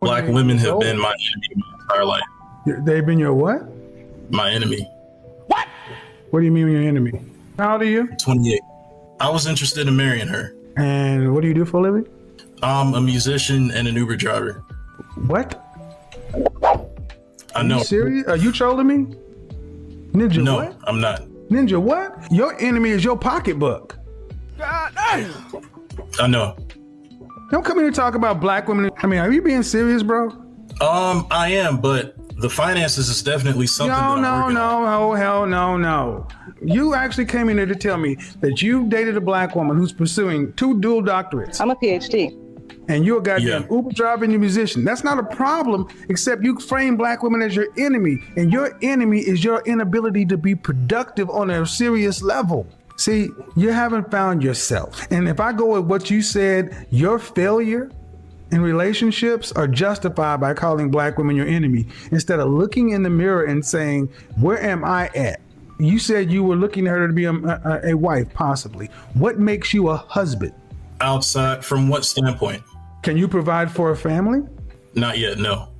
Black women have been my enemy my entire life. They've been your what? My enemy. What do you mean your enemy? How old are you? 28. I was interested in marrying her. And what do you do for a living? I'm a musician and an Uber driver. What? I know. Are you serious? Are you trolling me? Ninja, No, what? I'm not. Ninja, what? Your enemy is your pocketbook. God damn. I know. Don't come here and talk about black women. I mean, are you being serious, bro? I am, but the finances is definitely something that I'm working on. No, hell no. You actually came in here to tell me that you dated a black woman who's pursuing 2 dual doctorates. I'm a PhD. And you're a goddamn Uber driver and a musician. That's not a problem, except you frame black women as your enemy. And your enemy is your inability to be productive on a serious level. See, you haven't found yourself. And if I go with what you said, your failure in relationships are justified by calling black women your enemy, instead of looking in the mirror and saying, where am I at? You said you were looking at her to be a wife, possibly. What makes you a husband? Outside, from what standpoint? Can you provide for a family? Not yet, no.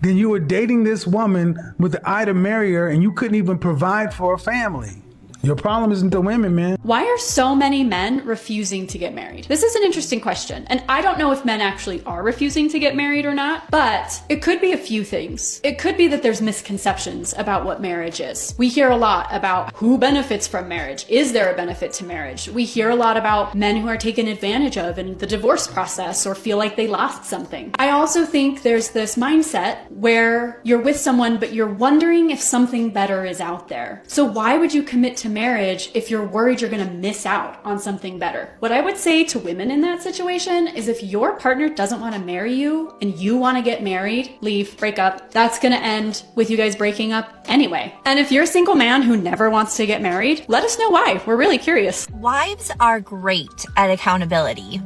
Then you were dating this woman with the eye to marry her and you couldn't even provide for a family. Your problem isn't the women, man. Why are so many men refusing to get married? This is an interesting question. And I don't know if men actually are refusing to get married or not, but it could be a few things. It could be that there's misconceptions about what marriage is. We hear a lot about who benefits from marriage. Is there a benefit to marriage? We hear a lot about men who are taken advantage of in the divorce process or feel like they lost something. I also think there's this mindset where you're with someone, but you're wondering if something better is out there. So why would you commit to marriage if you're worried you're going to miss out on something better? What I would say to women in that situation is if your partner doesn't want to marry you and you want to get married, leave, break up. That's going to end with you guys breaking up anyway. And if you're a single man who never wants to get married, let us know why. We're really curious. Wives are great at accountability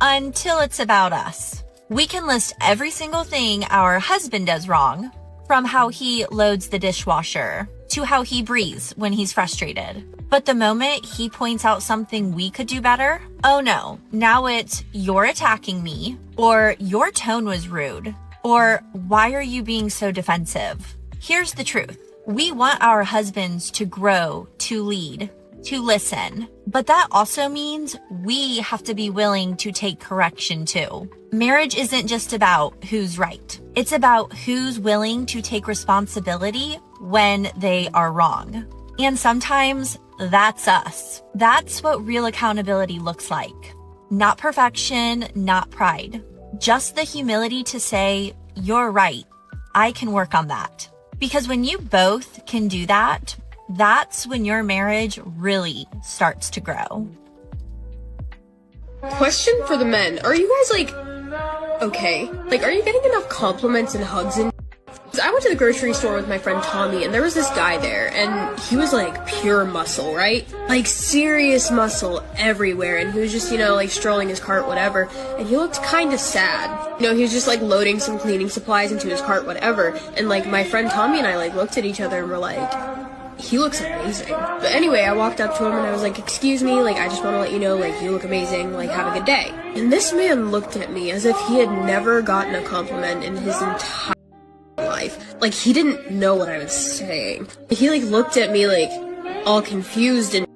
until it's about us. We can list every single thing our husband does wrong, from how he loads the dishwasher to how he breathes when he's frustrated. But the moment he points out something we could do better, oh no, now it's you're attacking me, or your tone was rude, or why are you being so defensive? Here's the truth. We want our husbands to grow, to lead, to listen. But that also means we have to be willing to take correction too. Marriage isn't just about who's right. It's about who's willing to take responsibility when they are wrong. And sometimes that's us. That's what real accountability looks like. Not perfection, not pride. Just the humility to say, you're right. I can work on that. Because when you both can do that, that's when your marriage really starts to grow. Question for the men. Are you guys okay? Are you getting enough compliments and hugs and I went to the grocery store with my friend Tommy and there was this guy there and he was pure muscle, right? Serious muscle everywhere, and he was just, strolling his cart, whatever, and he looked kind of sad. He was just loading some cleaning supplies into his cart, whatever, and my friend Tommy and I looked at each other and we're he looks amazing. But anyway, I walked up to him and I was excuse me, I just want to let you know, you look amazing, have a good day. And this man looked at me as if he had never gotten a compliment in his entire life. He didn't know what I was saying. He looked at me all confused and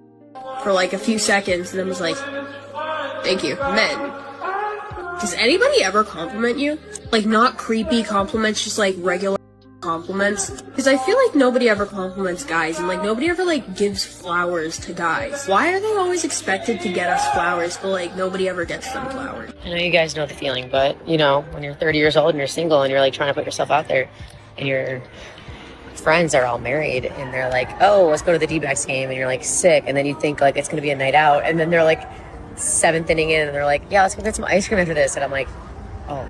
for a few seconds and then was thank you. Men, does anybody ever compliment you? Not creepy compliments, just regular compliments? Because I feel nobody ever compliments guys, and nobody ever gives flowers to guys. Why are they always expected to get us flowers, but nobody ever gets them flowers? I know you guys know the feeling, but when you're 30 years old and you're single and you're trying to put yourself out there and your friends are all married and they're oh, let's go to the D-backs game, and you're sick, and then you think it's gonna be a night out, and then they're seventh inning in and they're yeah, let's go get some ice cream after this, and I'm oh,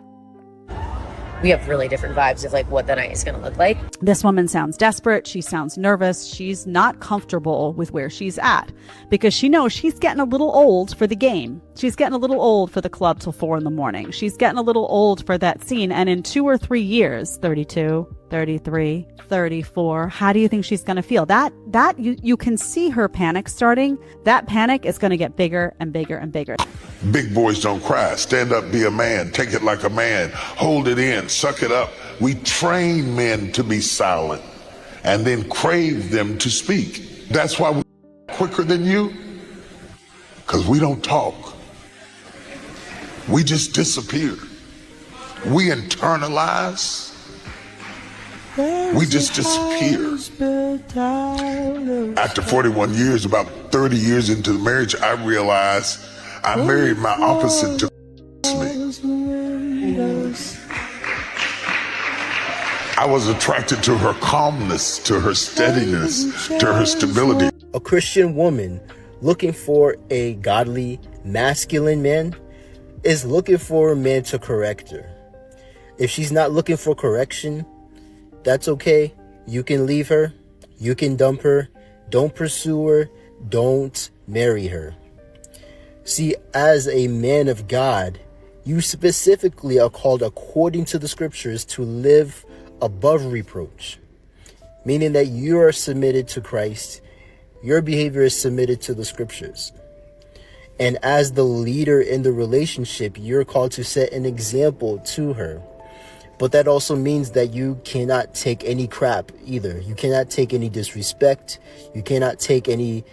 we have really different vibes of what the night is going to look like. This woman sounds desperate. She sounds nervous. She's not comfortable with where she's at because she knows she's getting a little old for the game. She's getting a little old for the club till 4 a.m. She's getting a little old for that scene. And in 2 or 3 years, 32, 33, 34, how do you think she's going to feel? That you can see her panic starting. That panic is going to get bigger and bigger and bigger. Big boys don't cry. Stand up, be a man. Take it like a man. Hold it in, suck it up. We train men to be silent and then crave them to speak. That's why we're quicker than you, because we don't talk. We just disappear. We internalize. We just disappear. After 41 years, about 30 years into the marriage, I realized I married my opposite to me. I was attracted to her calmness, to her steadiness, to her stability. A Christian woman looking for a godly, masculine man is looking for a man to correct her. If she's not looking for correction, that's okay. You can leave her. You can dump her. Don't pursue her. Don't marry her. See, as a man of God, you specifically are called, according to the scriptures, to live above reproach, meaning that you are submitted to Christ. Your behavior is submitted to the scriptures. And as the leader in the relationship, you're called to set an example to her. But that also means that you cannot take any crap either. You cannot take any disrespect. You cannot take any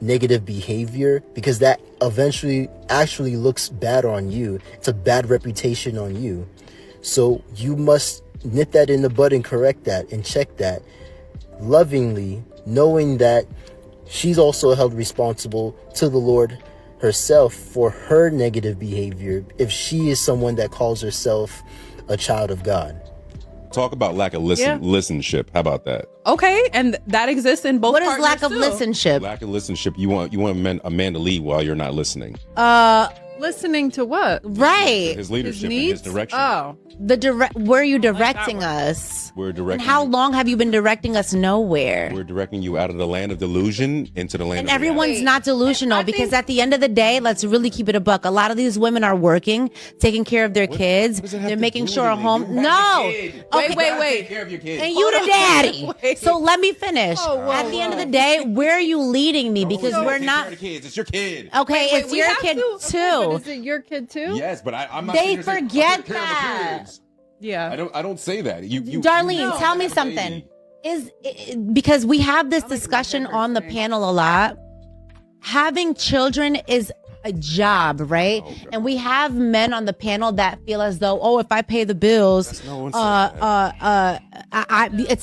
negative behavior, because that eventually actually looks bad on you. It's a bad reputation on you. So you must nip that in the bud and correct that and check that lovingly, knowing that she's also held responsible to the Lord herself for her negative behavior if she is someone that calls herself a child of God. Talk about lack of listenership. How about that? Okay, and that exists in both. What is lack of listenership? Lack of listenership. You want a man to lead while you're not listening. Listening to what? Right. His leadership and his direction. Oh. Where are you directing us? We're directing. And how long have you been directing us nowhere? We're directing you out of the land of delusion into the land and of everyone's reality. not delusional, because at the end of the day, let's really keep it a buck. A lot of these women are working, taking care of their kids. They're making sure a home. No. Wait. Take care of your kids. And you the daddy. Wait. So let me finish. Whoa, at the end of the day, where are you leading me? Because we're not. It's your kid. Okay, it's your kid too. Is it your kid too? Yes, but I'm not. They sitting here saying, forget "I'll take care of the that. kids." Yeah. I don't say that. You Darlene, tell me something. Because we have this discussion on the panel a lot. Having children is a job, right? Okay. And we have men on the panel that feel as though, if I pay the bills, it's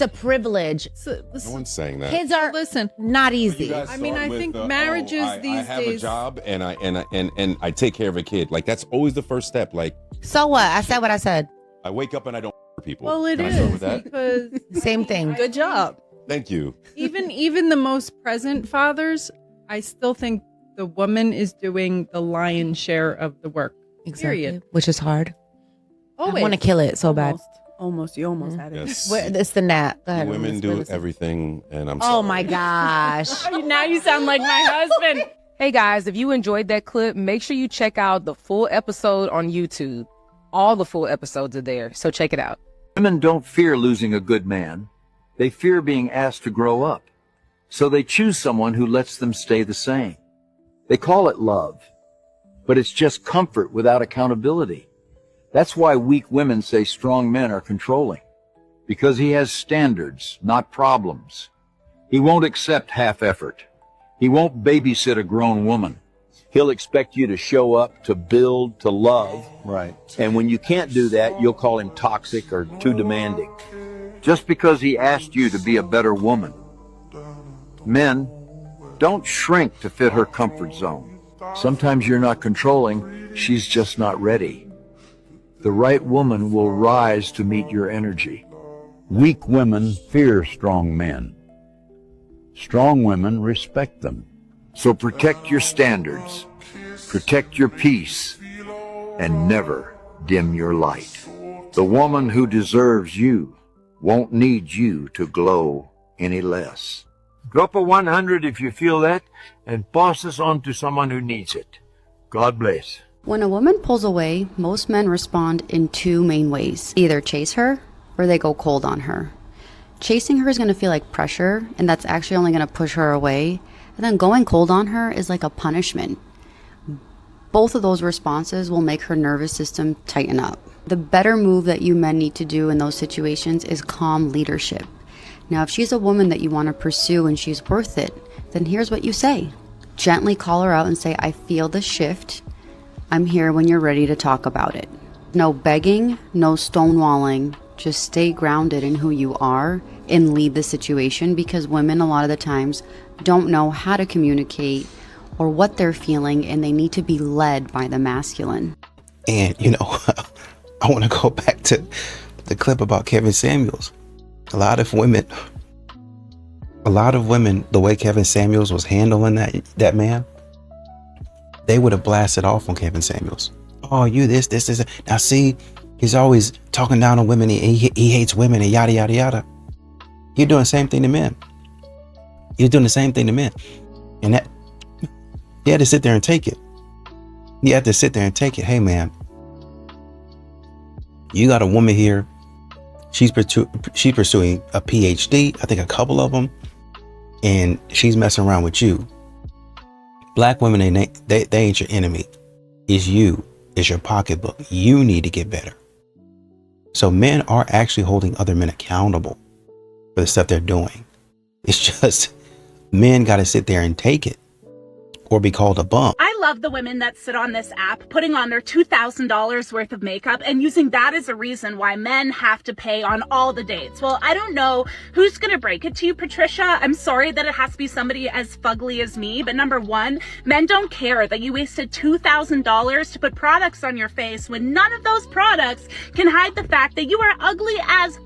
a privilege. No one's saying that. Kids are not easy. I mean, I think marriages these days. I have a job and I take care of a kid. Like, that's always the first step. Like, so what? I said what I said. I wake up and I don't people. Well, it Can is I start with that? because same thing. Good job. Thank you. Even the most present fathers, I still think the woman is doing the lion's share of the work. Exactly. Period. Which is hard. Always. I want to kill it so bad. Almost. You almost had it. Yes. It's the gnat. Go ahead. Women do everything, and I'm sorry. Oh my gosh. Now you sound like my husband. Hey guys, if you enjoyed that clip, make sure you check out the full episode on YouTube. All the full episodes are there, so check it out. Women don't fear losing a good man. They fear being asked to grow up. So they choose someone who lets them stay the same. They call it love, but it's just comfort without accountability. That's why weak women say strong men are controlling. Because he has standards, not problems. He won't accept half effort. He won't babysit a grown woman. He'll expect you to show up, to build, to love. Right. And when you can't do that, you'll call him toxic or too demanding. Just because he asked you to be a better woman. Men, don't shrink to fit her comfort zone. Sometimes you're not controlling, she's just not ready. The right woman will rise to meet your energy. Weak women fear strong men. Strong women respect them. So protect your standards, protect your peace, and never dim your light. The woman who deserves you won't need you to glow any less. Drop a 100 if you feel that, and pass this on to someone who needs it. God bless. When a woman pulls away, most men respond in two main ways. Either chase her or they go cold on her. Chasing her is going to feel like pressure, and that's actually only going to push her away. And then going cold on her is like a punishment. Both of those responses will make her nervous system tighten up. The better move that you men need to do in those situations is calm leadership. Now, if she's a woman that you want to pursue and she's worth it, then here's what you say. Gently call her out and say, I feel the shift. I'm here when you're ready to talk about it. No begging, no stonewalling. Just stay grounded in who you are and lead the situation, because women a lot of the times don't know how to communicate or what they're feeling, and they need to be led by the masculine. And, you know, I want to go back to the clip about Kevin Samuels. A lot of women, the way Kevin Samuels was handling that man, they would have blasted off on Kevin Samuels. Oh, you this. Now see, he's always talking down on women. He hates women and yada, yada, yada. You're doing the same thing to men. You're doing the same thing to men. And that, you had to sit there and take it. You have to sit there and take it. Hey, man, you got a woman here. She's pursuing a PhD, I think a couple of them, and she's messing around with you. Black women, they ain't your enemy. It's you. It's your pocketbook. You need to get better. So men are actually holding other men accountable for the stuff they're doing. It's just men got to sit there and take it or be called a bum. I love the women that sit on this app putting on their $2,000 worth of makeup and using that as a reason why men have to pay on all the dates. Well, I don't know who's going to break it to you, Patricia. I'm sorry that it has to be somebody as fugly as me, but number one, men don't care that you wasted $2,000 to put products on your face when none of those products can hide the fact that you are ugly as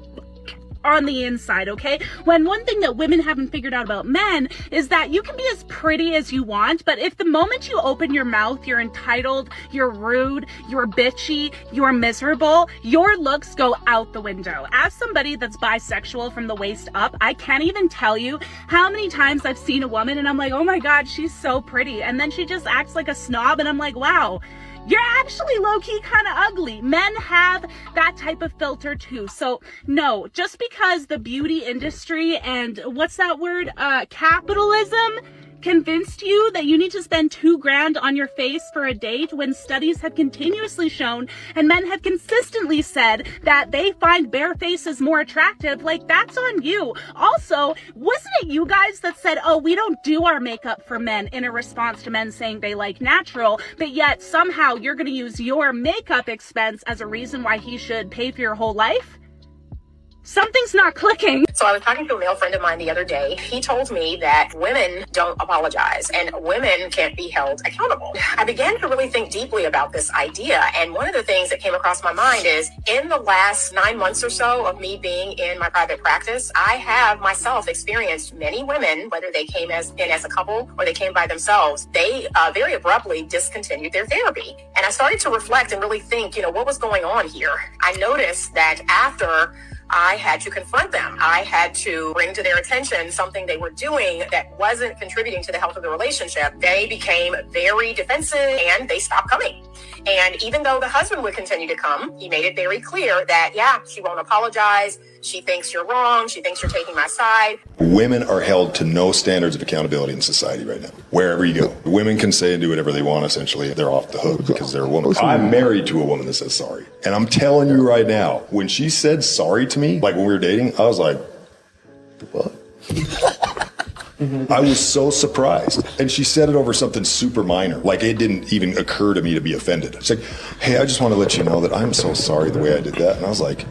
on the inside, okay? When one thing that women haven't figured out about men is that you can be as pretty as you want, but if the moment you open your mouth, you're entitled, you're rude, you're bitchy, you're miserable, your looks go out the window. As somebody that's bisexual from the waist up, I can't even tell you how many times I've seen a woman and I'm like, oh my God, she's so pretty. And then she just acts like a snob and I'm like, wow, you're actually low-key kind of ugly. Men have that type of filter too. So no, just because the beauty industry and what's that word? Capitalism convinced you that you need to spend $2,000 on your face for a date when studies have continuously shown and men have consistently said that they find bare faces more attractive, like that's on you. Also, wasn't it you guys that said, oh, we don't do our makeup for men in a response to men saying they like natural, but yet somehow you're going to use your makeup expense as a reason why he should pay for your whole life? Something's not clicking. So I was talking to a male friend of mine the other day. He told me that women don't apologize and women can't be held accountable. I began to really think deeply about this idea. And one of the things that came across my mind is in the last 9 months or so of me being in my private practice, I have myself experienced many women, whether they came in as a couple or they came by themselves, they very abruptly discontinued their therapy. And I started to reflect and really think, what was going on here? I noticed that after I had to confront them. I had to bring to their attention something they were doing that wasn't contributing to the health of the relationship. They became very defensive and they stopped coming. And even though the husband would continue to come, he made it very clear that, yeah, she won't apologize. She thinks you're wrong. She thinks you're taking my side. Women are held to no standards of accountability in society right now. Wherever you go, women can say and do whatever they want. Essentially, they're off the hook because they're a woman. I'm married to a woman that says sorry. And I'm telling you right now, when she said sorry to me, like when we were dating, I was like, what? I was so surprised. And she said it over something super minor. Like it didn't even occur to me to be offended. It's like, hey, I just want to let you know that I'm so sorry the way I did that. And I was like,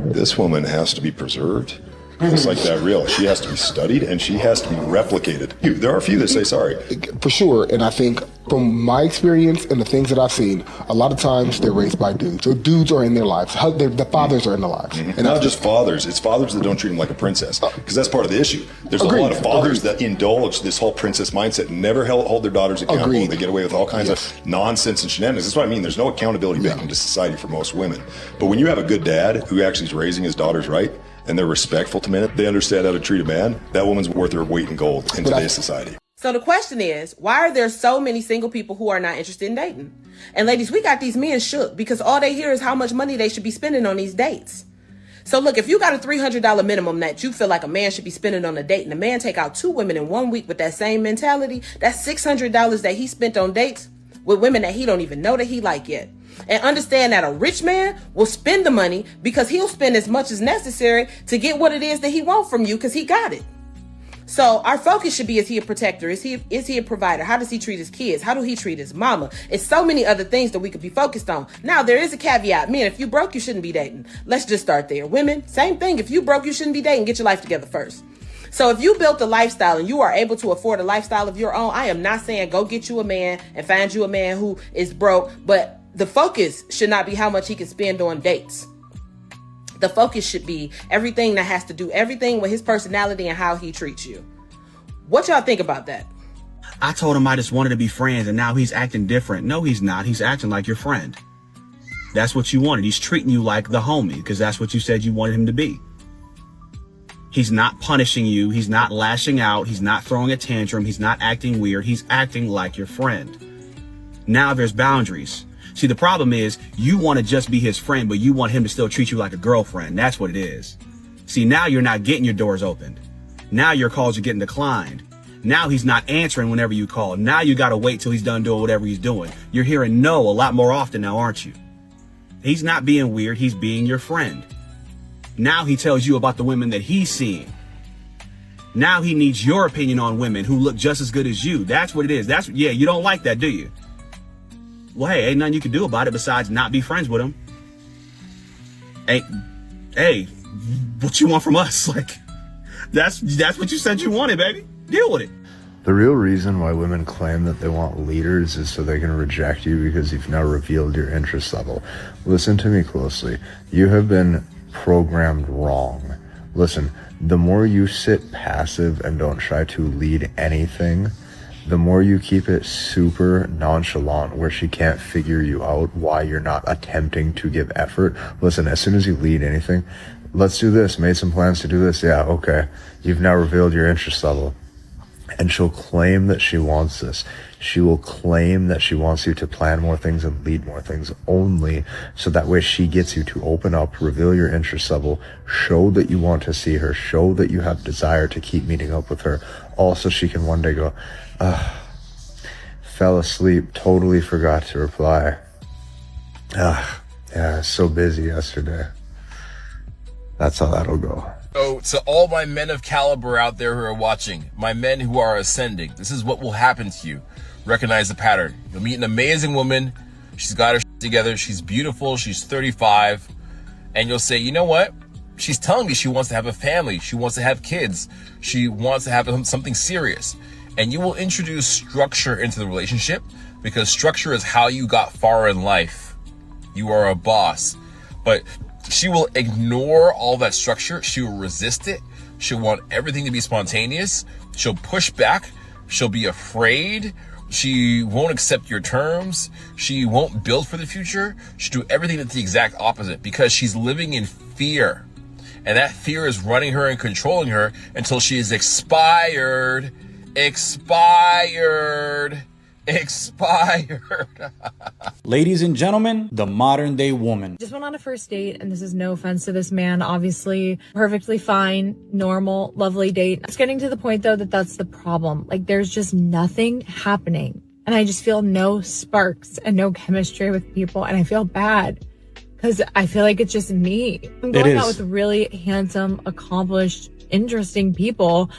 this woman has to be preserved. It's like that real. She has to be studied and she has to be replicated. There are a few that say sorry. For sure. And I think from my experience and the things that I've seen, a lot of times they're raised by dudes. So dudes are in their lives. The fathers are in their lives. And not just fathers. It's fathers that don't treat them like a princess. Because that's part of the issue. There's a lot of fathers that indulge this whole princess mindset and never hold their daughters accountable. They get away with all kinds of nonsense and shenanigans. That's what I mean. There's no accountability baked into society for most women. But when you have a good dad who actually is raising his daughters right, and they're respectful to men, they understand how to treat a man, that woman's worth her weight in gold in today's society. So the question is, why are there so many single people who are not interested in dating? And ladies, we got these men shook because all they hear is how much money they should be spending on these dates. So look, if you got a $300 minimum that you feel like a man should be spending on a date, and a man take out 2 women in 1 week with that same mentality, that's $600 that he spent on dates with women that he don't even know that he like yet. And understand that a rich man will spend the money because he'll spend as much as necessary to get what it is that he wants from you because he got it. So our focus should be, is he a protector? Is he a provider? How does he treat his kids? How do he treat his mama? It's so many other things that we could be focused on. Now, there is a caveat. Men, if you broke, you shouldn't be dating. Let's just start there. Women, same thing. If you broke, you shouldn't be dating. Get your life together first. So if you built a lifestyle and you are able to afford a lifestyle of your own, I am not saying go get you a man and find you a man who is broke, but the focus should not be how much he can spend on dates. The focus should be everything that has to do everything with his personality and how he treats you. What y'all think about that? I told him I just wanted to be friends and now he's acting different. No, he's not. He's acting like your friend. That's what you wanted. He's treating you like the homie because that's what you said you wanted him to be. He's not punishing you. He's not lashing out. He's not throwing a tantrum. He's not acting weird. He's acting like your friend. Now there's boundaries. See, the problem is you want to just be his friend, but you want him to still treat you like a girlfriend. That's what it is. See, now you're not getting your doors opened. Now your calls are getting declined. Now he's not answering whenever you call. Now you got to wait till he's done doing whatever he's doing. You're hearing no a lot more often now, aren't you? He's not being weird. He's being your friend. Now he tells you about the women that he's seeing. Now he needs your opinion on women who look just as good as you. That's what it is. Yeah, you don't like that, do you? Well, hey, ain't nothing you can do about it besides not be friends with him. Hey, what you want from us? Like, that's what you said you wanted, baby. Deal with it. The real reason why women claim that they want leaders is so they can reject you because you've now revealed your interest level. Listen to me closely. You have been programmed wrong. Listen, the more you sit passive and don't try to lead anything, the more you keep it super nonchalant where she can't figure you out why you're not attempting to give effort. Listen, as soon as you lead anything, let's do this, made some plans to do this. Yeah, okay. You've now revealed your interest level. And she'll claim that she wants this. She will claim that she wants you to plan more things and lead more things only so that way she gets you to open up, reveal your interest level, show that you want to see her, show that you have desire to keep meeting up with her. Also, she can one day go, fell asleep, totally forgot to reply. Yeah, I was so busy yesterday. That's how that'll go. So to all my men of caliber out there who are watching, my men who are ascending, this is what will happen to you. Recognize the pattern. You'll meet an amazing woman. She's got her shit together. She's beautiful. She's 35. And you'll say, you know what? She's telling me she wants to have a family. She wants to have kids. She wants to have something serious. And you will introduce structure into the relationship because structure is how you got far in life. You are a boss. But she will ignore all that structure. She will resist it. She'll want everything to be spontaneous. She'll push back. She'll be afraid. She won't accept your terms. She won't build for the future. She'll do everything that's the exact opposite because she's living in fear. And that fear is running her and controlling her until she is expired. Ladies and gentlemen, the modern day woman. Just went on a first date, and this is no offense to this man, obviously perfectly fine, normal, lovely date. It's getting to the point though that that's the problem. Like there's just nothing happening, and I just feel no sparks and no chemistry with people, and I feel bad because I feel like it's just me. I'm going out with really handsome, accomplished, interesting people,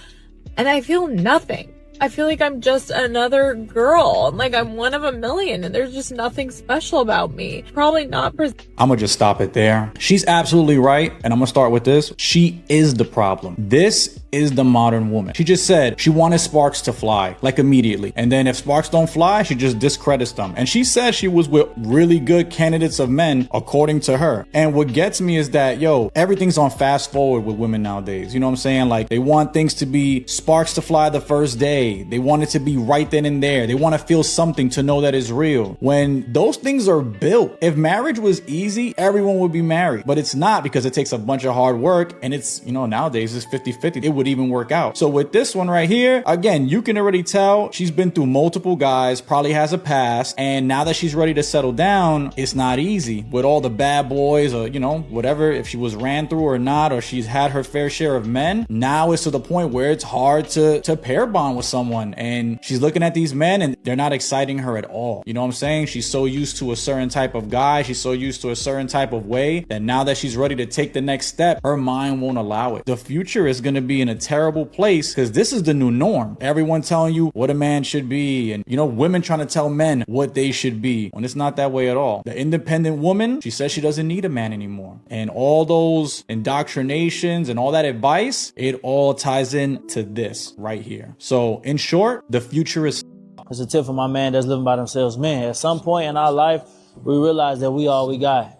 and I feel nothing. I feel like I'm just another girl. Like I'm one of a million and there's just nothing special about me. Probably not. I'm gonna just stop it there. She's absolutely right. And I'm gonna start with this. She is the problem. This is the modern woman. She just said she wanted sparks to fly, like immediately. And then if sparks don't fly, she just discredits them. And she said she was with really good candidates of men, according to her. And what gets me is that, everything's on fast forward with women nowadays. You know what I'm saying? Like they want things to be sparks to fly the first day. They want it to be right then and there. They want to feel something to know that it's real. When those things are built, if marriage was easy, everyone would be married. But it's not because it takes a bunch of hard work. And it's, nowadays it's 50-50. It would even work out. So with this one right here, again, you can already tell she's been through multiple guys, probably has a past, and now that she's ready to settle down, it's not easy with all the bad boys or, you know, whatever, if she was ran through or not, or she's had her fair share of men. Now it's to the point where it's hard to pair bond with someone, and she's looking at these men and they're not exciting her at all. You know what I'm saying? She's so used to a certain type of guy, she's so used to a certain type of way, that now that she's ready to take the next step, her mind won't allow it. The future is going to be in a terrible place because this is the new norm. Everyone telling you what a man should be, and, you know, women trying to tell men what they should be, when it's not that way at all. The independent woman, she says she doesn't need a man anymore. And all those indoctrinations and all that advice, it all ties in to this right here. So in short, the future is... It's a tip for my man that's living by themselves. Man, at some point in our life, we realize that we all we got.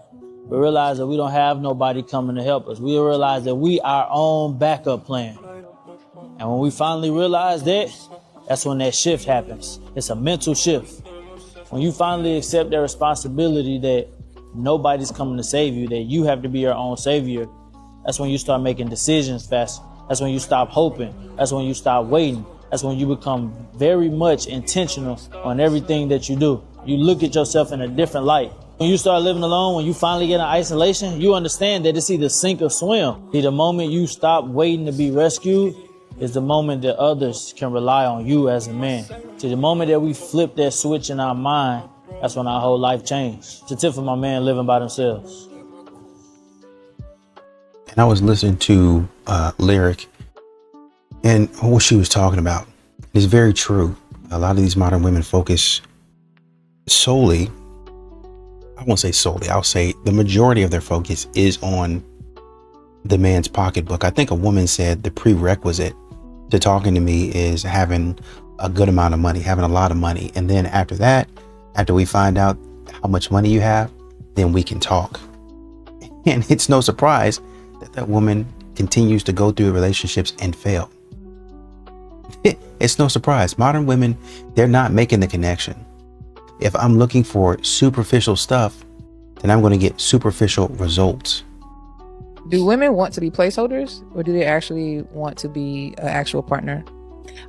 We realize that we don't have nobody coming to help us. We realize that we our own backup plan. And when we finally realize that, that's when that shift happens. It's a mental shift. When you finally accept that responsibility that nobody's coming to save you, that you have to be your own savior, that's when you start making decisions faster. That's when you stop hoping. That's when you stop waiting. That's when you become very much intentional on everything that you do. You look at yourself in a different light. When you start living alone, when you finally get in isolation, you understand that it's either sink or swim. See, the moment you stop waiting to be rescued is the moment that others can rely on you as a man. See, the moment that we flip that switch in our mind, that's when our whole life changed. It's a tip for my man living by themselves. And I was listening to Lyric, and what she was talking about is very true. A lot of these modern women focus solely, I won't say solely, I'll say the majority of their focus is on the man's pocketbook. I think a woman said the prerequisite to talking to me is having a good amount of money, having a lot of money. And then after that, after we find out how much money you have, then we can talk. And it's no surprise that that woman continues to go through relationships and fail. It's no surprise. Modern women, they're not making the connection. If I'm looking for superficial stuff, then I'm going to get superficial results. Do women want to be placeholders, or do they actually want to be an actual partner?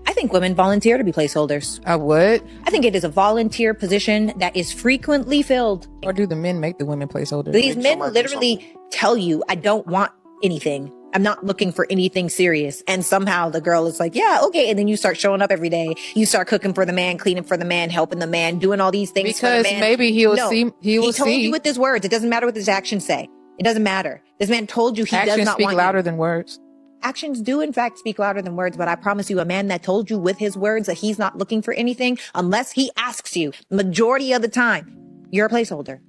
I think women volunteer to be placeholders. I would. I think it is a volunteer position that is frequently filled. Or do the men make the women placeholders? These men literally tell you, I don't want anything. I'm not looking for anything serious. And somehow the girl is like, yeah, okay. And then you start showing up every day. You start cooking for the man, cleaning for the man, helping the man, doing all these things because for the man. Maybe he will see. He told you with his words. It doesn't matter what his actions say. It doesn't matter. This man told you he does not want you. Actions speak louder than words. Actions do in fact speak louder than words, but I promise you, a man that told you with his words that he's not looking for anything, unless he asks you, majority of the time, you're a placeholder.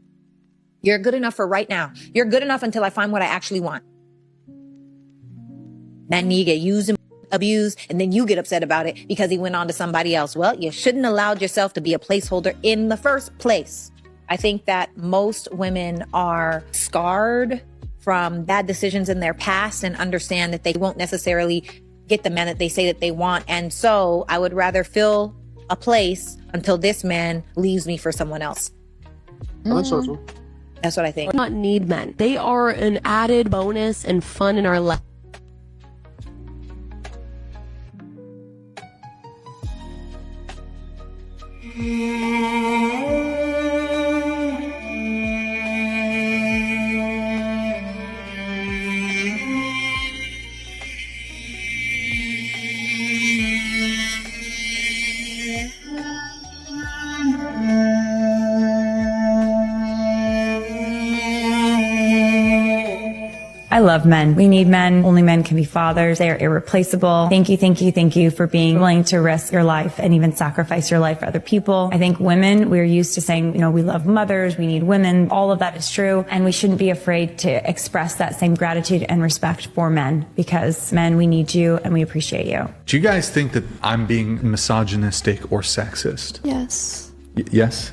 You're good enough for right now. You're good enough until I find what I actually want. Then you get used and abused, and then you get upset about it because he went on to somebody else. Well, you shouldn't have allowed yourself to be a placeholder in the first place. I think that most women are scarred from bad decisions in their past and understand that they won't necessarily get the man that they say that they want. And so I would rather fill a place until this man leaves me for someone else. That's what I think. Not need men. They are an added bonus and fun in our life. I love men. We need men. Only men can be fathers. They are irreplaceable. Thank you for being willing to risk your life and even sacrifice your life for other people. I think women, we're used to saying, we love mothers, we need women. All of that is true. And we shouldn't be afraid to express that same gratitude and respect for men, because men, we need you and we appreciate you. Do you guys think that I'm being misogynistic or sexist? Yes. Yes?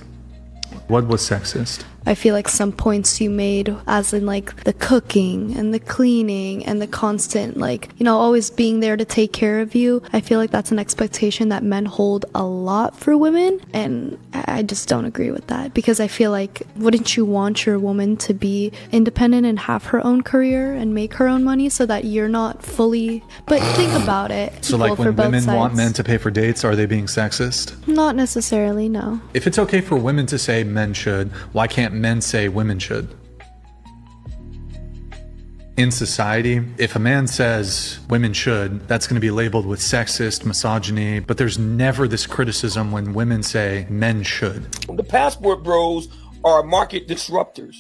What was sexist? I feel like some points you made, as in like the cooking and the cleaning and the constant, like, you know, always being there to take care of you. I feel like that's an expectation that men hold a lot for women. And I just don't agree with that, because I feel like, wouldn't you want your woman to be independent and have her own career and make her own money so that you're not fully, but think about it. So like when women want men to pay for dates, are they being sexist? Not necessarily, no. If it's okay for women to say men should, why can't men say women should? In society, if a man says women should, that's going to be labeled with sexist, misogyny, but there's never this criticism when women say men should. The passport bros are market disruptors.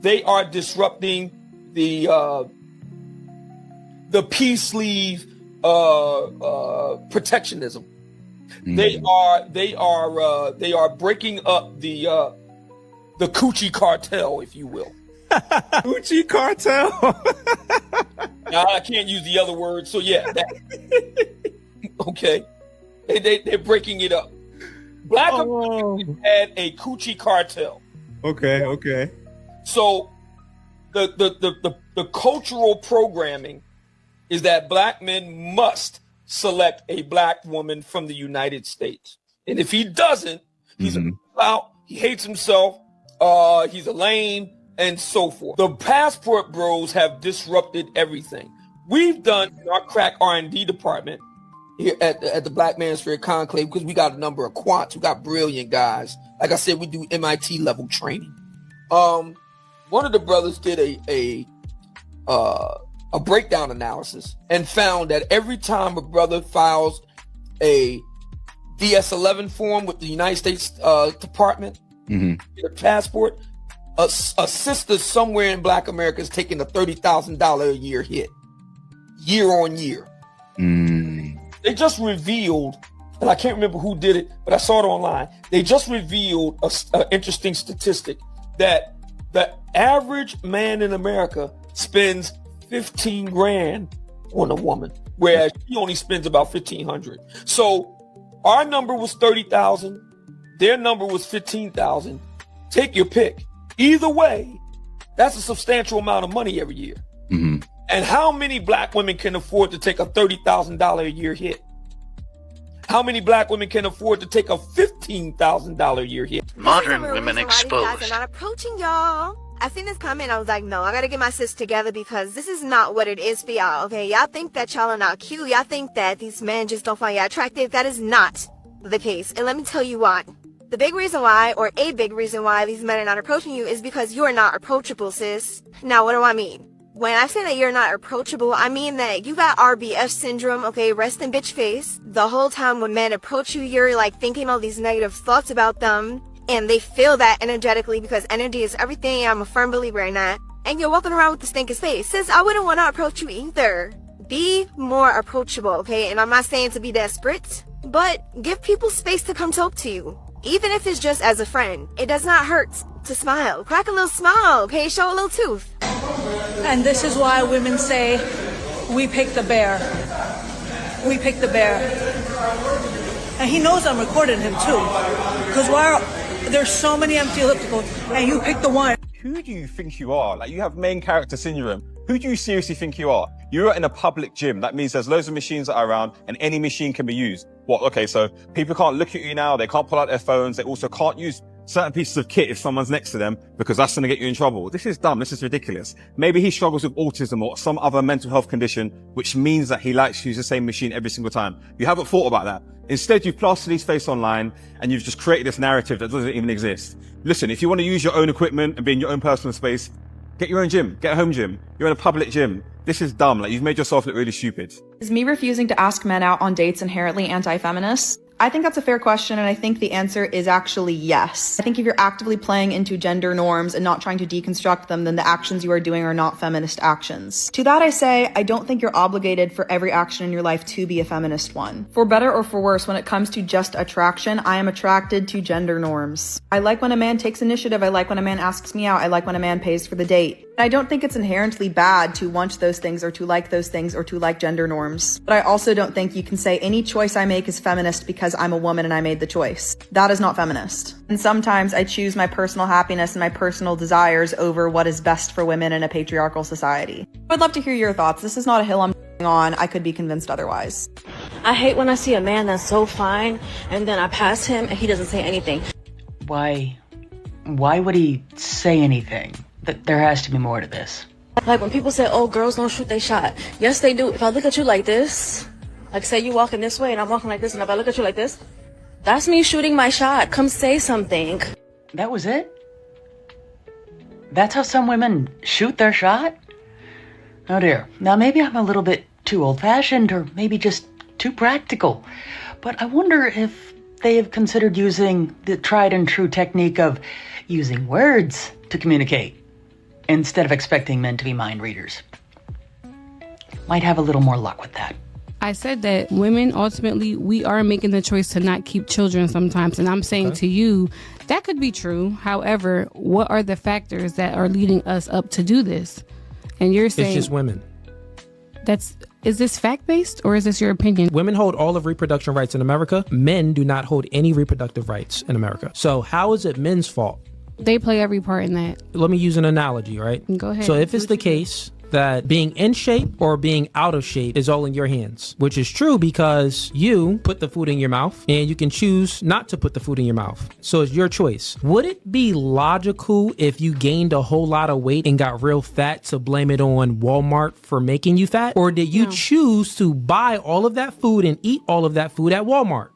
They are disrupting the peace sleeve protectionism. They are breaking up the coochie cartel, if you will. Coochie cartel. Now I can't use the other word, so yeah. Okay, they're breaking it up. Black Americans had a coochie cartel. Okay. So the cultural programming is that black men must select a black woman from the United States, and if he doesn't, he's out. He hates himself. He's a lame, and so forth. The passport bros have disrupted everything. We've done in our crack R&D department here at the Black Manosphere Conclave, because we got a number of quants. We got brilliant guys. Like I said, we do MIT level training. One of the brothers did a breakdown analysis and found that every time a brother files a DS-11 form with the United States Department, their passport, a sister somewhere in Black America is taking a $30,000 a year hit, year on year. They just revealed, and I can't remember who did it, but I saw it online. They just revealed an interesting statistic that the average man in America spends 15 grand on a woman, whereas she only spends about 1,500. So our number was 30,000. Their number was 15,000. Take your pick. Either way, that's a substantial amount of money every year. And how many black women can afford to take a $30,000 a year hit? How many black women can afford to take a $15,000 a year hit? Modern women exposed. Guys are not approaching y'all. I seen this comment, I was like, no, I gotta get my sis together, because this is not what it is for y'all, okay? Y'all think that y'all are not cute. Y'all think that these men just don't find y'all attractive. That is not the case. And let me tell you why. The big reason why, or a big reason why these men are not approaching you, is because you are not approachable, sis. Now, what do I mean? When I say that you're not approachable, I mean that you got RBF syndrome, okay, resting bitch face. The whole time when men approach you, you're like thinking all these negative thoughts about them, and they feel that energetically, because energy is everything. I'm a firm believer in that. And you're walking around with the stinking face. Sis, I wouldn't want to approach you either. Be more approachable, okay? And I'm not saying to be desperate, but give people space to come talk to you. Even if it's just as a friend, it does not hurt to smile. Crack a little smile, okay? Show a little tooth. And this is why women say, we picked the bear. We picked the bear. And he knows I'm recording him too. Because there's so many empty ellipticals, and you picked the one. Who do you think you are? Like, you have main character syndrome. Who do you seriously think you are? You're in a public gym. That means there's loads of machines that are around, and any machine can be used. What? Okay, so people can't look at you now. They can't pull out their phones. They also can't use certain pieces of kit if someone's next to them, because that's going to get you in trouble. This is dumb. This is ridiculous. Maybe he struggles with autism or some other mental health condition, which means that he likes to use the same machine every single time. You haven't thought about that. Instead, you've plastered his face online, and you've just created this narrative that doesn't even exist. Listen, if you want to use your own equipment and be in your own personal space, get your own gym. Get a home gym. You're in a public gym. This is dumb. Like, you've made yourself look really stupid. Is me refusing to ask men out on dates inherently anti-feminist? I think that's a fair question, and I think the answer is actually yes. I think if you're actively playing into gender norms and not trying to deconstruct them, then the actions you are doing are not feminist actions. To that I say, I don't think you're obligated for every action in your life to be a feminist one. For better or for worse, when it comes to just attraction, I am attracted to gender norms. I like when a man takes initiative. I like when a man asks me out. I like when a man pays for the date. I don't think it's inherently bad to want those things or to like those things or to like gender norms. But I also don't think you can say any choice I make is feminist because I'm a woman and I made the choice. That is not feminist. And sometimes I choose my personal happiness and my personal desires over what is best for women in a patriarchal society. I'd love to hear your thoughts. This is not a hill I'm on. I could be convinced otherwise. I hate when I see a man that's so fine and then I pass him and he doesn't say anything. Why would he say anything? There has to be more to this. Like when people say, oh, girls don't shoot their shot. Yes, they do. If I look at you like this, like say you walking this way and I'm walking like this, and if I look at you like this, that's me shooting my shot. Come say something. That was it? That's how some women shoot their shot? Oh dear. Now maybe I'm a little bit too old-fashioned or maybe just too practical. But I wonder if they have considered using the tried and true technique of using words to communicate, instead of expecting men to be mind readers. Might have a little more luck with that. I said that women, ultimately, we are making the choice to not keep children sometimes. And I'm saying to you, that could be true. However, what are the factors that are leading us up to do this? And you're saying... It's just women. Is this fact-based or is this your opinion? Women hold all of reproduction rights in America. Men do not hold any reproductive rights in America. So how is it men's fault? They play every part in that. Let me use an analogy, right? Go ahead. So if it's the case that being in shape or being out of shape is all in your hands, which is true because you put the food in your mouth and you can choose not to put the food in your mouth. So it's your choice. Would it be logical if you gained a whole lot of weight and got real fat to blame it on Walmart for making you fat? Or did you choose to buy all of that food and eat all of that food at Walmart?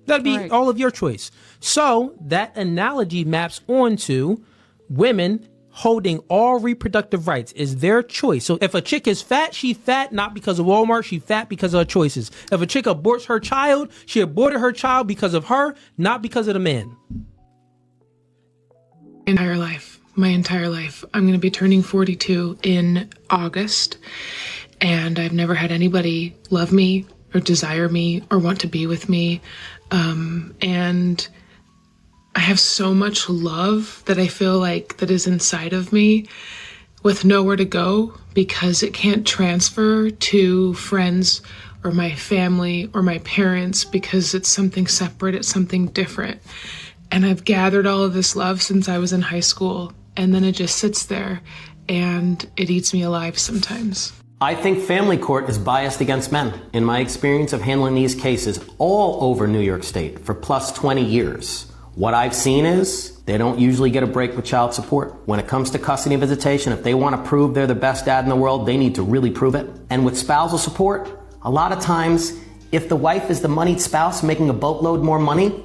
That'd be all of your choice. So that analogy maps onto women holding all reproductive rights is their choice. So if a chick is fat, she fat not because of Walmart, she fat because of her choices. If a chick aborts her child, she aborted her child because of her, not because of the man. My entire life. I'm going to be turning 42 in August, and I've never had anybody love me or desire me or want to be with me. And I have so much love that I feel like that is inside of me with nowhere to go because it can't transfer to friends or my family or my parents because it's something separate, it's something different. And I've gathered all of this love since I was in high school, and then it just sits there and it eats me alive sometimes. I think family court is biased against men. In my experience of handling these cases all over New York State for plus 20 years, what I've seen is they don't usually get a break with child support. When it comes to custody and visitation, if they want to prove they're the best dad in the world, they need to really prove it. And with spousal support, a lot of times, if the wife is the moneyed spouse making a boatload more money,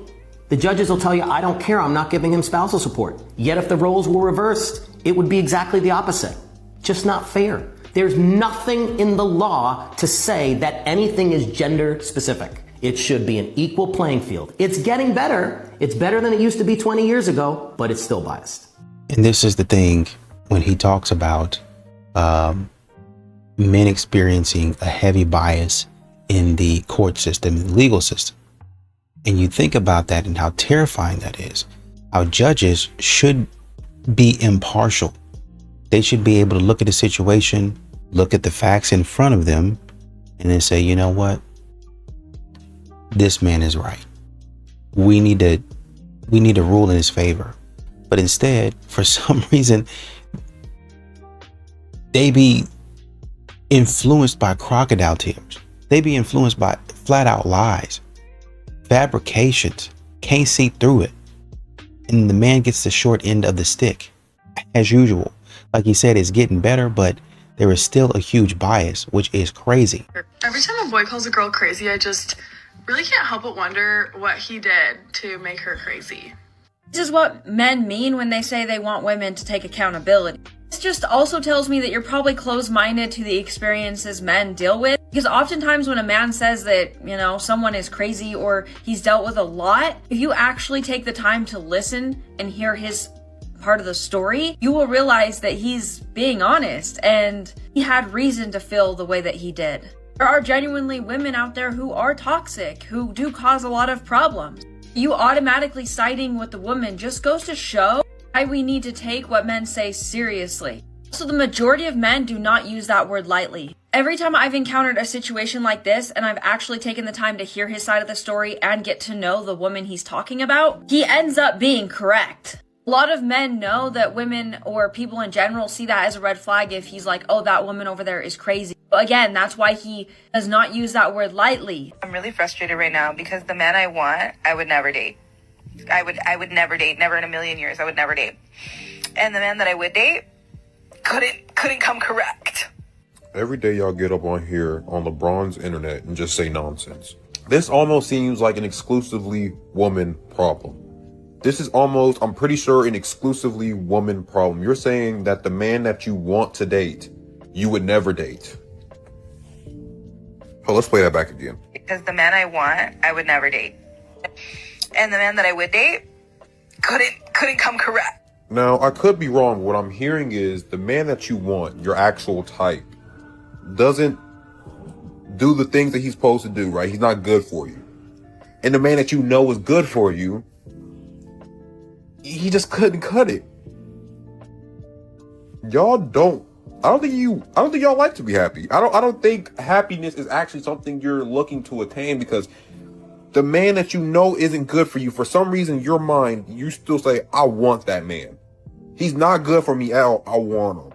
the judges will tell you, I don't care, I'm not giving him spousal support. Yet if the roles were reversed, it would be exactly the opposite. Just not fair. There's nothing in the law to say that anything is gender specific. It should be an equal playing field. It's getting better. It's better than it used to be 20 years ago, but it's still biased. And this is the thing when he talks about men experiencing a heavy bias in the court system, in the legal system. And you think about that and how terrifying that is. How judges should be impartial. They should be able to look at the situation, look at the facts in front of them, and then say, you know what? This man is right. We need to rule in his favor. But instead, for some reason, they be influenced by crocodile tears. They be influenced by flat out lies, fabrications, can't see through it. And the man gets the short end of the stick, as usual. Like he said, it's getting better, but there is still a huge bias, which is crazy. Every time a boy calls a girl crazy, I just really can't help but wonder what he did to make her crazy. This is what men mean when they say they want women to take accountability. This just also tells me that you're probably closed-minded to the experiences men deal with. Because oftentimes when a man says that, someone is crazy or he's dealt with a lot, if you actually take the time to listen and hear his part of the story, you will realize that he's being honest and he had reason to feel the way that he did. There are genuinely women out there who are toxic, who do cause a lot of problems. You automatically siding with the woman just goes to show why we need to take what men say seriously. So the majority of men do not use that word lightly. Every time I've encountered a situation like this and I've actually taken the time to hear his side of the story and get to know the woman he's talking about, he ends up being correct. A lot of men know that women or people in general see that as a red flag if he's like, oh, that woman over there is crazy. But again, that's why he does not use that word lightly. I'm really frustrated right now because the man I want, I would never date. I would never date, never in a million years, I would never date. And the man that I would date couldn't come correct. Every day y'all get up on here on LeBron's internet and just say nonsense. This almost seems like an exclusively woman problem. This is almost, I'm pretty sure, an exclusively woman problem. You're saying that the man that you want to date, you would never date. Oh, let's play that back again. Because the man I want, I would never date. And the man that I would date couldn't come correct. Now, I could be wrong. What I'm hearing is the man that you want, your actual type, doesn't do the things that he's supposed to do, right? He's not good for you. And the man that you know is good for you, he just couldn't cut it. I don't think y'all like to be happy. I don't think happiness is actually something you're looking to attain, because the man that you know isn't good for you, for some reason in your mind, you still say, I want that man. He's not good for me at all. I want him.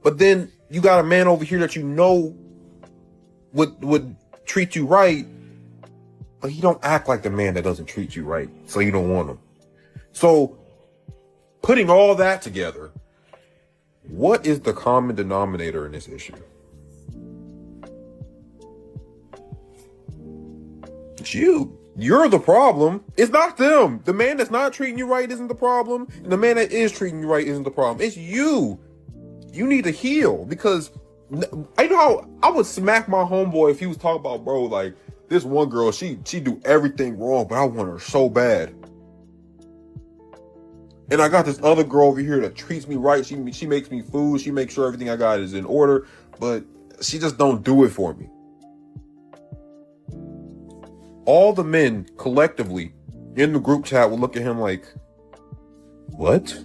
But then you got a man over here that you know would treat you right, but he don't act like the man that doesn't treat you right, so you don't want him. So, putting all that together, what is the common denominator in this issue? It's you. You're the problem. It's not them. The man that's not treating you right isn't the problem, and the man that is treating you right isn't the problem. It's you. You need to heal, because I know how I would smack my homeboy if he was talking about, bro, like, this one girl, she do everything wrong, but I want her so bad. And I got this other girl over here that treats me right. She makes me food. She makes sure everything I got is in order, but she just don't do it for me. All the men collectively in the group chat will look at him like, what?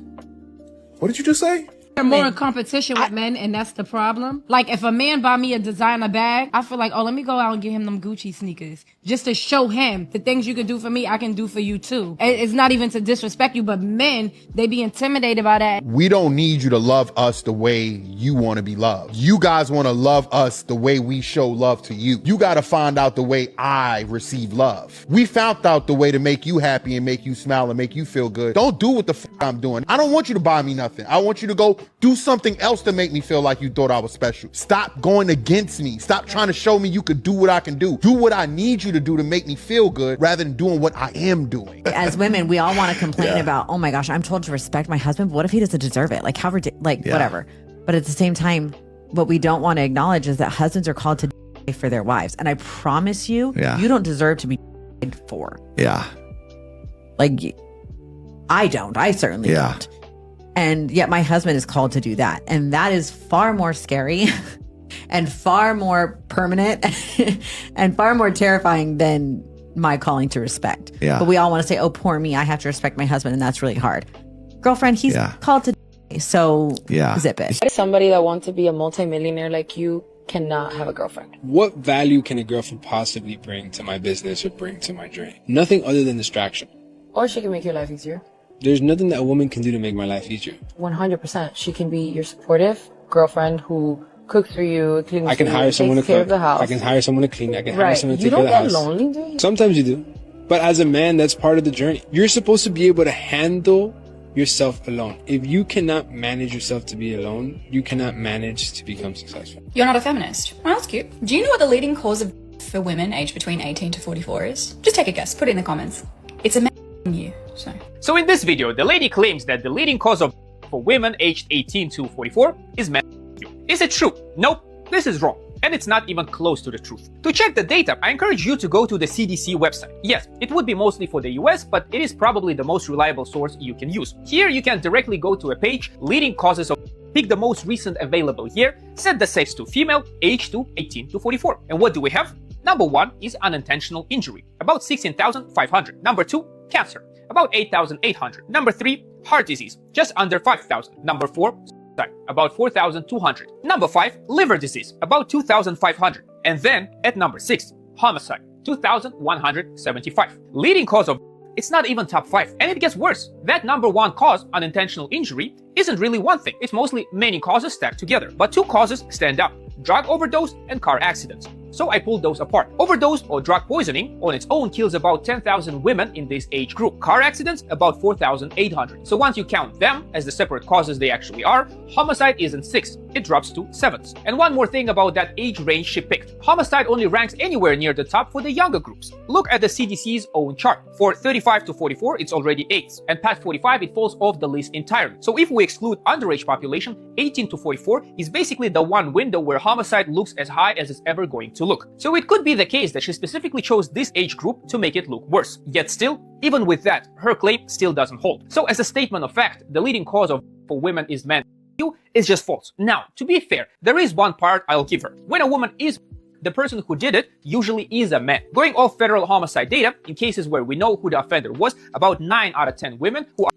What did you just say? They're more in competition with men, and that's the problem. Like, if a man buy me a designer bag, I feel like, oh, let me go out and get him them Gucci sneakers. Just to show him the things you can do for me, I can do for you too. It's not even to disrespect you, but men, they be intimidated by that. We don't need you to love us the way you want to be loved. You guys want to love us the way we show love to you. You got to find out the way I receive love. We found out the way to make you happy and make you smile and make you feel good. Don't do what the I'm doing. I don't want you to buy me nothing. I want you to go do something else to make me feel like you thought I was special. Stop going against me. Stop trying to show me you could do what I can do. Do what I need you to do to make me feel good, rather than doing what I am doing. As women, we all want to complain about, oh my gosh, I'm told to respect my husband, but what if he doesn't deserve it? Like, how whatever. But at the same time, what we don't want to acknowledge is that husbands are called to die for their wives. And I promise you, you don't deserve to be died for. Yeah. Like, I don't. I certainly don't. And yet my husband is called to do that. And that is far more scary and far more permanent and far more terrifying than my calling to respect. Yeah. But we all want to say, oh, poor me, I have to respect my husband, and that's really hard. Girlfriend, he's called to die, so zip it. Somebody that wants to be a multimillionaire like you cannot have a girlfriend. What value can a girlfriend possibly bring to my business or bring to my dream? Nothing other than distraction. Or she can make your life easier. There's nothing that a woman can do to make my life easier. 100%. She can be your supportive girlfriend who cooks for you, cleans I can for hire you, someone to takes care cook. of the house. I can hire someone to clean. I can hire someone to You take care of the don't house. get lonely, do you? Sometimes you do. But as a man, that's part of the journey. You're supposed to be able to handle yourself alone. If you cannot manage yourself to be alone, you cannot manage to become successful. You're not a feminist. Well, that's cute. Do you know what the leading cause of for women aged between 18 to 44 is? Just take a guess. Put it in the comments. It's a man you. So in this video, the lady claims that the leading cause of for women aged 18 to 44 is men. Is it true? Nope. This is wrong. And it's not even close to the truth. To check the data, I encourage you to go to the CDC website. Yes, it would be mostly for the US, but it is probably the most reliable source you can use. Here you can directly go to a page, leading causes of, pick the most recent available year, set the sex to female, age to 18 to 44. And what do we have? Number 1 is unintentional injury, about 16,500. Number 2, cancer. about 8,800. Number 3, heart disease, just under 5,000. Number 4, suicide, about 4,200. Number 5, liver disease, about 2,500. And then at number 6, homicide, 2,175. Leading cause of it's not even top 5, and it gets worse. That number 1 cause, unintentional injury, isn't really one thing. It's mostly many causes stacked together. But 2 causes stand out: drug overdose and car accidents. So I pulled those apart. Overdose or drug poisoning on its own kills about 10,000 women in this age group. Car accidents, about 4,800. So once you count them as the separate causes they actually are, homicide isn't 6, it drops to 7s. And one more thing about that age range she picked. Homicide only ranks anywhere near the top for the younger groups. Look at the CDC's own chart. For 35 to 44, it's already 8s, and past 45, it falls off the list entirely. So if we exclude underage population, 18 to 44 is basically the one window where homicide looks as high as it's ever going to look. So it could be the case that she specifically chose this age group to make it look worse. Yet still, even with that, her claim still doesn't hold. So as a statement of fact, the leading cause of for women is men is just false. Now, to be fair, there is one part I'll give her. When a woman is the person who did it usually is a man. Going off federal homicide data, in cases where we know who the offender was, about 9 out of 10 women who are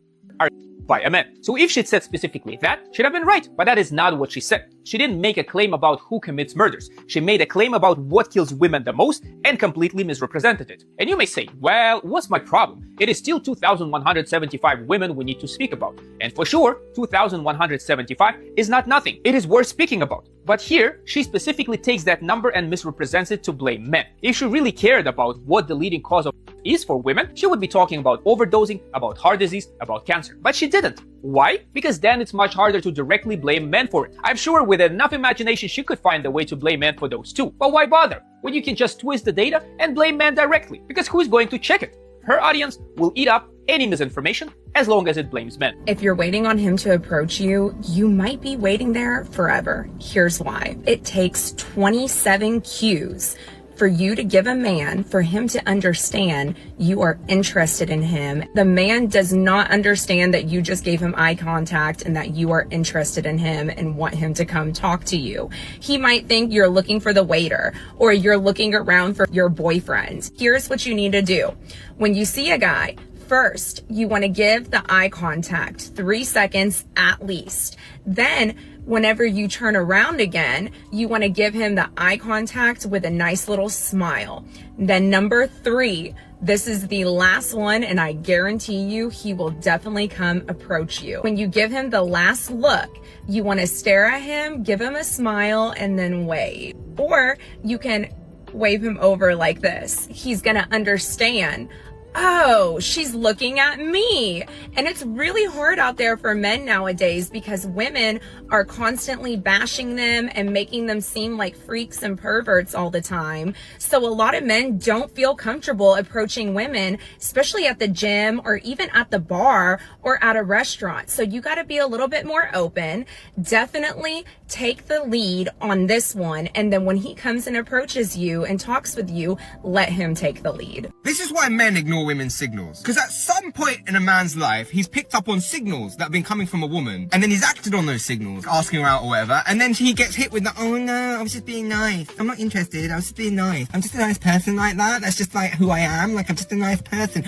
by a man. So if she'd said specifically that, she'd have been right. But that is not what she said. She didn't make a claim about who commits murders. She made a claim about what kills women the most and completely misrepresented it. And you may say, well, what's my problem? It is still 2,175 women we need to speak about. And for sure, 2,175 is not nothing. It is worth speaking about. But here, she specifically takes that number and misrepresents it to blame men. If she really cared about what the leading cause of is for women, she would be talking about overdosing, about heart disease, about cancer. But she didn't. Why? Because then it's much harder to directly blame men for it. I'm sure with enough imagination she could find a way to blame men for those too. But why bother when you can just twist the data and blame men directly? Because who's going to check it? Her audience will eat up any misinformation as long as it blames men. If you're waiting on him to approach you, you might be waiting there forever. Here's why. It takes 27 cues for you to give a man, for him to understand you are interested in him. The man does not understand that you just gave him eye contact and that you are interested in him and want him to come talk to you. He might think you're looking for the waiter or you're looking around for your boyfriend. Here's what you need to do. When you see a guy, first, you want to give the eye contact 3 seconds at least. Then, whenever you turn around again, you want to give him the eye contact with a nice little smile. Then number 3, this is the last one, and I guarantee you he will definitely come approach you. When you give him the last look, you want to stare at him, give him a smile, and then wave. Or you can wave him over like this. He's going to understand, oh, she's looking at me. And it's really hard out there for men nowadays because women are constantly bashing them and making them seem like freaks and perverts all the time. So a lot of men don't feel comfortable approaching women, especially at the gym or even at the bar or at a restaurant. So you got to be a little bit more open. Definitely take the lead on this one. And then when he comes and approaches you and talks with you, let him take the lead. This is why men ignore women's signals. Because at some point in a man's life, he's picked up on signals that have been coming from a woman. And then he's acted on those signals, asking her out or whatever. And then he gets hit with the, oh no, I was just being nice. I'm not interested. I was just being nice. I'm just a nice person like that. That's just like who I am. Like I'm just a nice person.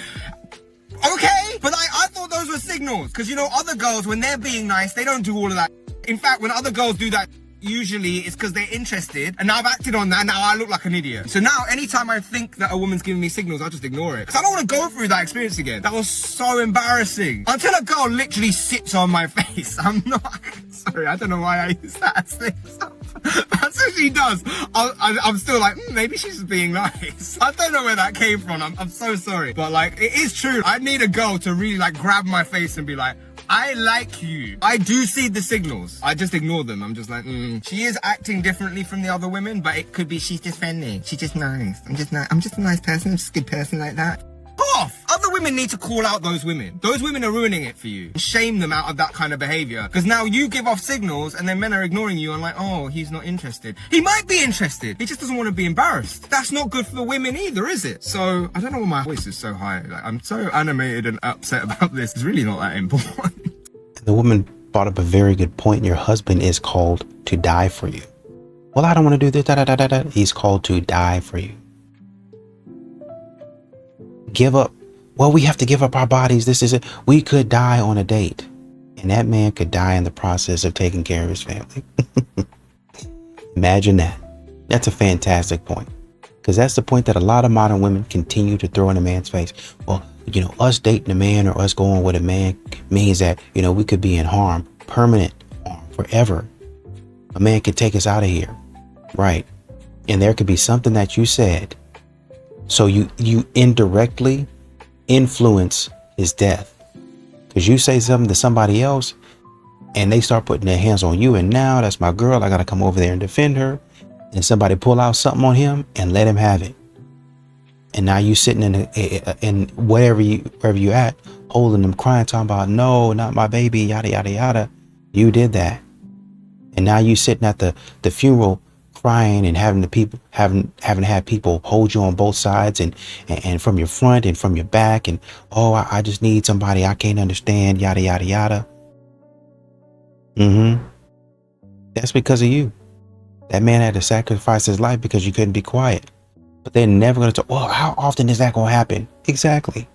Okay, but I thought those were signals. Because you know, other girls, when they're being nice, they don't do all of that. In fact, when other girls do that, usually it's because they're interested, and now I've acted on that, and now I look like an idiot. So now, anytime I think that a woman's giving me signals, I just ignore it. Because I don't want to go through that experience again. That was so embarrassing. Until a girl literally sits on my face. I'm not... Sorry, I don't know why I use that as this. That's what she does. I'm still like, maybe she's just being nice. I don't know where that came from. I'm so sorry. But like, it is true. I need a girl to really like grab my face and be like, I like you. I do see the signals. I just ignore them. I'm just like, She is acting differently from the other women, but it could be she's just friendly. She's just nice. I'm just a nice person. I'm just a good person like that. Off! Other women need to call out those women. Those women are ruining it for you. Shame them out of that kind of behavior. Because now you give off signals and then men are ignoring you and like, oh, he's not interested. He might be interested. He just doesn't want to be embarrassed. That's not good for the women either, is it? So, I don't know why my voice is so high. Like, I'm so animated and upset about this. It's really not that important. The woman brought up a very good point. Your husband is called to die for you. Well, I don't want to do this. He's called to die for you. Give up well, we have to give up our bodies. This is it. We could die on a date. And that man could die in the process of taking care of his family. Imagine that. That's a fantastic point. Because that's the point that a lot of modern women continue to throw in a man's face. Well, you know, us dating a man or us going with a man means that, you know, we could be in harm, permanent harm, forever. A man could take us out of here. Right. And there could be something that you said. So you indirectly influence his death. Because you say something to somebody else and they start putting their hands on you. And now that's my girl. I got to come over there and defend her. And somebody pull out something on him and let him have it. And now you sitting in wherever you at, holding them, crying, talking about, no, not my baby, yada, yada, yada. You did that. And now you sitting at the funeral crying and having had people hold you on both sides and from your front and from your back. And, oh, I just need somebody I can't understand, yada, yada, yada. That's because of you. That man had to sacrifice his life because you couldn't be quiet. But they're never going to talk. Well, how often is that going to happen? Exactly.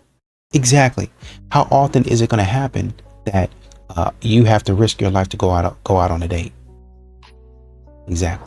How often is it going to happen that you have to risk your life to go out on a date? Exactly.